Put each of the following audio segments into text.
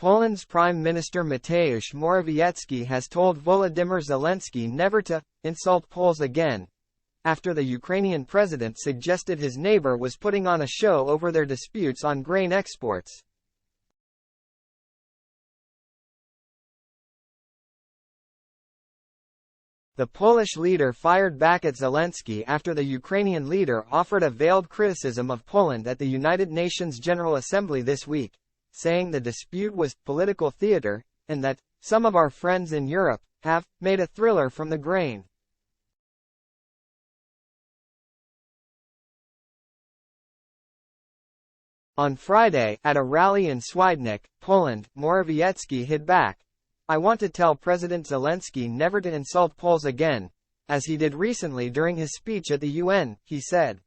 Poland's Prime Minister Mateusz Morawiecki has told Volodymyr Zelensky never to insult Poles again, after the Ukrainian president suggested his neighbor was putting on a show over their disputes on grain exports. The Polish leader fired back at Zelensky after the Ukrainian leader offered a veiled criticism of Poland at the United Nations General Assembly this week, saying the dispute was political theater, and that some of our friends in Europe have made a thriller from the grain. On Friday, at a rally in Swidnik, Poland, Morawiecki hit back. "I want to tell President Zelensky never to insult Poles again, as he did recently during his speech at the UN," he said.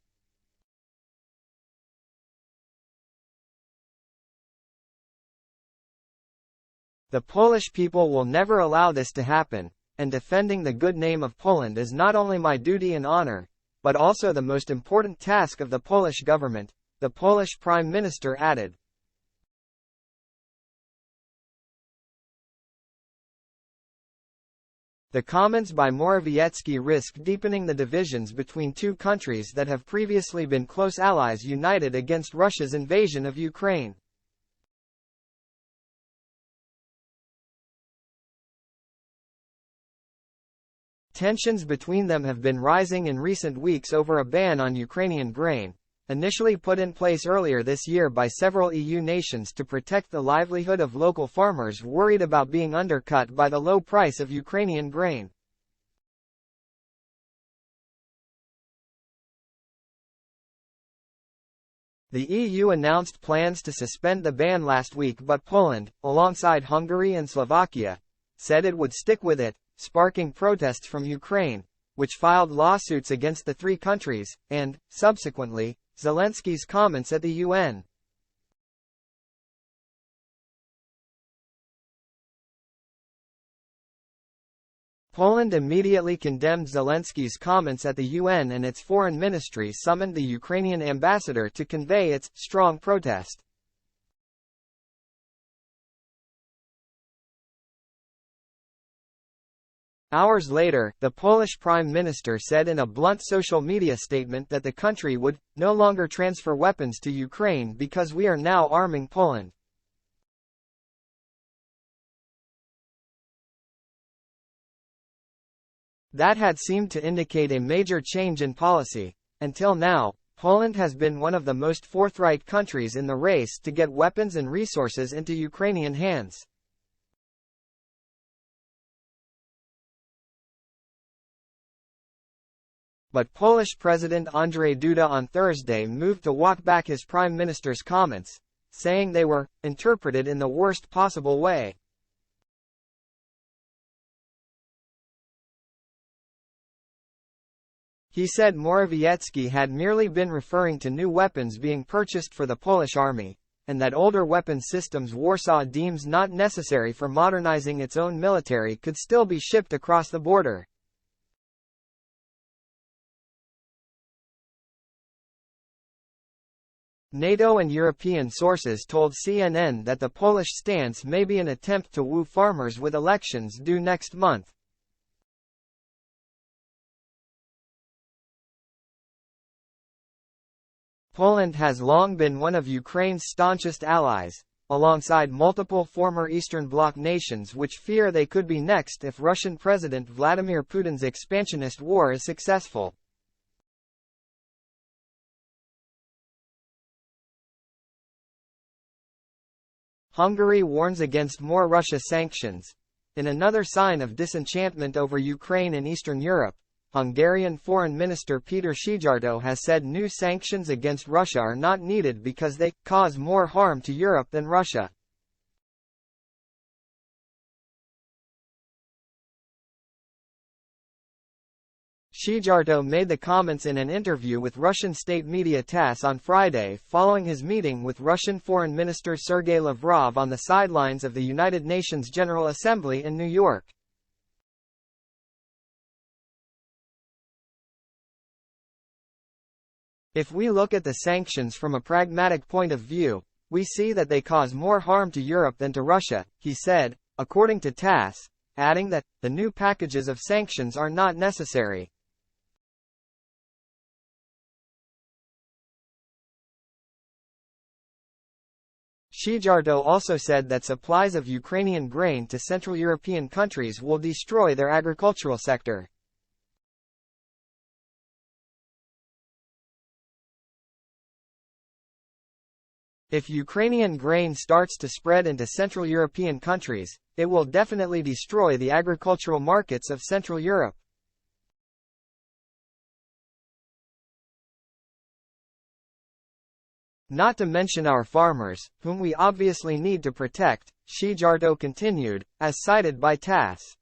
"The Polish people will never allow this to happen, and defending the good name of Poland is not only my duty and honor, but also the most important task of the Polish government," the Polish Prime Minister added. The comments by Morawiecki risk deepening the divisions between two countries that have previously been close allies united against Russia's invasion of Ukraine. Tensions between them have been rising in recent weeks over a ban on Ukrainian grain, initially put in place earlier this year by several EU nations to protect the livelihood of local farmers worried about being undercut by the low price of Ukrainian grain. The EU announced plans to suspend the ban last week, but Poland, alongside Hungary and Slovakia, said it would stick with it, sparking protests from Ukraine, which filed lawsuits against the three countries, and, subsequently, Zelensky's comments at the UN. Poland immediately condemned Zelensky's comments at the UN, and its foreign ministry summoned the Ukrainian ambassador to convey its strong protest. Hours later, the Polish Prime Minister said in a blunt social media statement that the country would no longer transfer weapons to Ukraine because we are now arming Poland. That had seemed to indicate a major change in policy. Until now, Poland has been one of the most forthright countries in the race to get weapons and resources into Ukrainian hands. But Polish President Andrzej Duda on Thursday moved to walk back his prime minister's comments, saying they were interpreted in the worst possible way. He said Morawiecki had merely been referring to new weapons being purchased for the Polish army, and that older weapon systems Warsaw deems not necessary for modernizing its own military could still be shipped across the border. NATO and European sources told CNN that the Polish stance may be an attempt to woo farmers with elections due next month. Poland has long been one of Ukraine's staunchest allies, alongside multiple former Eastern Bloc nations which fear they could be next if Russian President Vladimir Putin's expansionist war is successful. Hungary warns against more Russia sanctions. In another sign of disenchantment over Ukraine and Eastern Europe, Hungarian Foreign Minister Péter Szijjártó has said new sanctions against Russia are not needed because they cause more harm to Europe than Russia. Szijjártó made the comments in an interview with Russian state media TASS on Friday following his meeting with Russian Foreign Minister Sergei Lavrov on the sidelines of the United Nations General Assembly in New York. If we look at the sanctions from a pragmatic point of view, We see that they cause more harm to Europe than to Russia, he said, according to TASS, adding that the new packages of sanctions are not necessary. Szijjarto also said that supplies of Ukrainian grain to Central European countries will destroy their agricultural sector. If Ukrainian grain starts to spread into Central European countries, it will definitely destroy the agricultural markets of Central Europe. Not to mention our farmers, whom we obviously need to protect, Szijjarto continued, as cited by TASS.